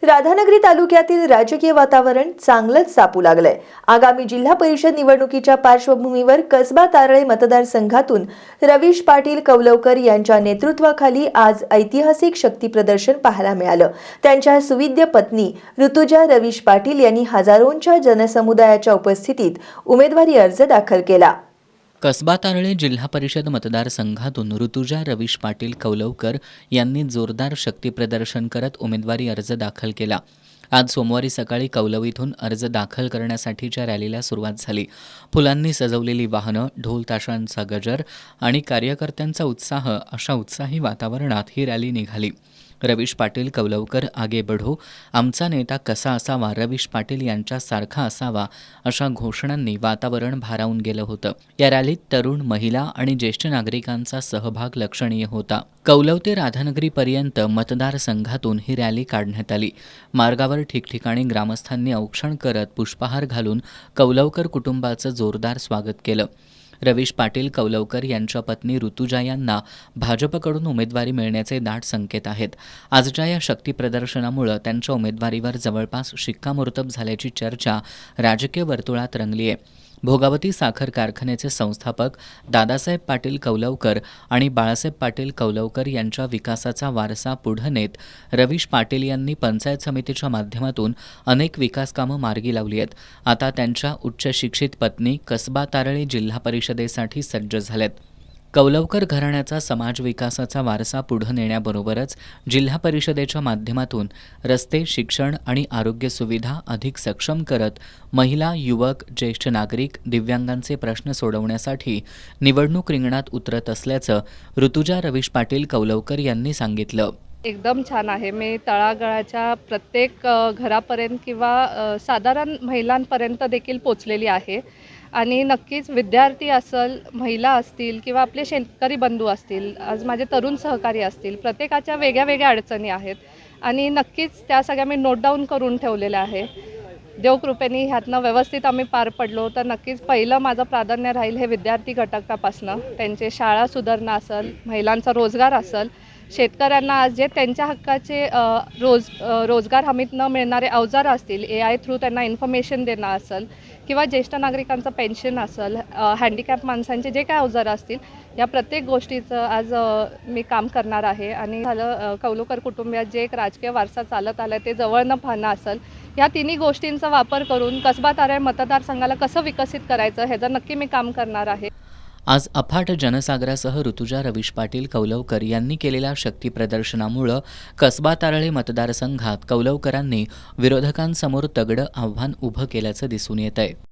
राधानगरी तालुक्यातील राजकीय वातावरण चांगलंच तापू लागलंय। आगामी जिल्हा परिषद निवडणुकीच्या पार्श्वभूमीवर कसबा तारळे मतदारसंघातून रवीश पाटील कौलवकर यांच्या नेतृत्वाखाली आज ऐतिहासिक शक्ती प्रदर्शन पाहायला मिळालं। त्यांच्या सुविद्य पत्नी ऋतुजा रवीश पाटील यांनी हजारोंच्या जनसमुदायाच्या उपस्थितीत उमेदवारी अर्ज दाखल केला। कसबा तारळे जिल्हा परिषद मतदारसंघातून ऋतुजा रवीश पाटील कौलवकर यांनी जोरदार शक्ती प्रदर्शन करत उमेदवारी अर्ज दाखल केला। आज सोमवारी सकाळी कौलव इथून अर्ज दाखल करण्यासाठीच्या रॅलीला सुरुवात झाली। फुलांनी सजवलेली वाहनं, ढोल ताशांचा गजर आणि कार्यकर्त्यांचा उत्साह अशा उत्साही वातावरणात ही रॅली निघाली। रवीश पाटील कौलवकर आगे बढो, आमचा नेता कसा असावा, रवीश पाटील यांच्यासारखा असावा अशा घोषणांनी वातावरण भारावून गेलं होतं। या रॅलीत तरुण, महिला आणि ज्येष्ठ नागरिकांचा सहभाग लक्षणीय होता। कौलव ते राधानगरीपर्यंत मतदारसंघातून ही रॅली काढण्यात आली। मार्गावर ठिकठिकाणी ग्रामस्थांनी औक्षण करत पुष्पहार घालून कौलवकर कुटुंबाचं जोरदार स्वागत केलं। रवीश पाटील कौलवकर यांच्या पत्नी ऋतुजा यांना भाजपकडून उमेदवारी मिळण्याचे दाट संकेत आहेत। आजच्या या शक्ती प्रदर्शनामुळे त्यांच्या उमेदवारीवर जवळपास शिक्कामोर्तब झाल्याची चर्चा राजकीय वर्तुळात रंगली आहे। भोगावती साखर कारखान्याचे संस्थापक दादासाहेब पाटील कौलवकर आणि बाळासाहेब पाटील कौलवकर यांच्या विकासाचा वारसा पुढे नेत रवीश पाटील यांनी पंचायत समितीच्या माध्यमातून अनेक विकास कामं मार्गी लावली आहेत। आता त्यांच्या उच्च शिक्षित पत्नी कसबा तारळे जिल्हा परिषदेसाठी सज्ज झाल्यात। कौलवकर घराण्याचा समाज विकासाचा वारसा पुढे नेण्याबरोबरच जिल्हा परिषदेच्या माध्यमातून रस्ते, शिक्षण आणि आरोग्य सुविधा अधिक सक्षम करत महिला, युवक, ज्येष्ठ नागरिक, दिव्यांगांचे प्रश्न सोडवण्यासाठी निवडणूक रिंगणात उतरत असल्याचं ऋतुजा रवीश पाटील कौलवकर यांनी सांगितलं। एकदम छान आहे। मी तळागाळाच्या प्रत्येक घरापर्यंत किंवा साधारण महिलांपर्यंत देखील पोचलेली आहे आणि नक्कीच विद्यार्थी असेल, महिला असतील किंवा आपले शेतकरी बंधू असतील, आज माझे तरुण सहकारी असतील, प्रत्येकाच्या वेगळ्या वेगळ्या अडचणी आहेत आणि नक्कीच त्या सगळ्या मी नोट डाऊन करून ठेवलेल्या आहे। देवकृपेने ह्यातनं व्यवस्थित आम्ही पार पडलो तर नक्कीच पहिलं माझं प्राधान्य राहील हे विद्यार्थी घटकापासनं, त्यांचे शाळा सुधारणा असेल, महिलांचा रोजगार असेल, शेतकऱ्यांना आज जे त्यांच्या हक्काचे रोजगार हमीत न मिळणारे अवजार असतील, AI थ्रू त्यांना इन्फॉर्मेशन देणं असेल किंवा ज्येष्ठ नागरिकांचं पेन्शन असेल, हँडिकॅप माणसांचे जे काय अवजार असतील, या प्रत्येक गोष्टीचं आज मी काम करणार आहे। आणि झालं कौलवकर कुटुंबियात जे एक राजकीय वारसा चालत आला ते जवळनं पाहणं असेल, या तिन्ही गोष्टींचा वापर करून कसबा तारळे मतदारसंघाला कसं विकसित करायचं ह्याचं नक्की मी काम करणार आहे। आज अफाट जनसागरासह ऋतुजा रवीश पाटील कौलवकर यांनी केलेल्या शक्ती प्रदर्शनामुळे कसबा तारळे मतदारसंघात कौलवकरांनी विरोधकांसमोर तगडं आव्हान उभं केल्याचं दिसून येत आहे।